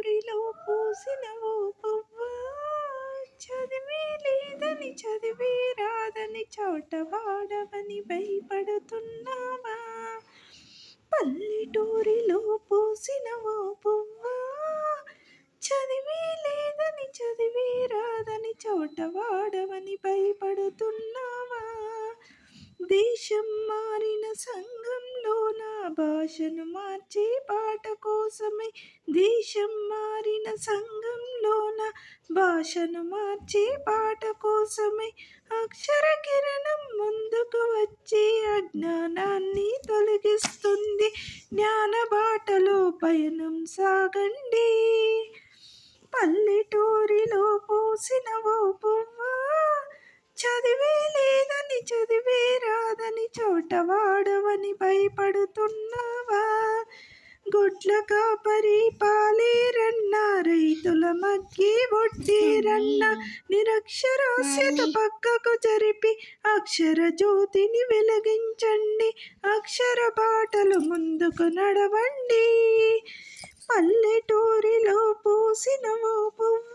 పల్లెటూరిలో పూసిన ఓ పువ్వా, చదివే లేదని చదివే రాదని చోటవాడవని భయపడుతున్నావా? పల్లెటూరిలో పూసిన ఓ పువ్వా, చదివే లేదని చదివే రాదని చోటవాడవని భయపడుతున్నావా? దేశం మారిన సంఘంలోన భాషను మార్చే పాట కోసమై, దేశం మారిన సంఘంలోన భాషను మార్చే పాట కోసమై అక్షర కిరణం ముందుకు వచ్చి అజ్ఞానాన్ని తొలగిస్తుంది. జ్ఞాన బాటలో పయనం సాగండి. పల్లెటూరిలో పూసిన ఓ పువ్వా, చదివే లేదని చదివే రాదని చోటవాడవని భయపడుతున్నావా? గొడ్ల కాపరి పాలేరన్నా, రైతుల మగ్గి వడ్డీరన్నా, నిరక్షరాస్యత పక్కకు జరిపి అక్షర జ్యోతిని వెలిగించండి. అక్షర బాటలు ముందుకు నడవండి. పల్లెటూరిలో పూసిన ఓ పువ్వా,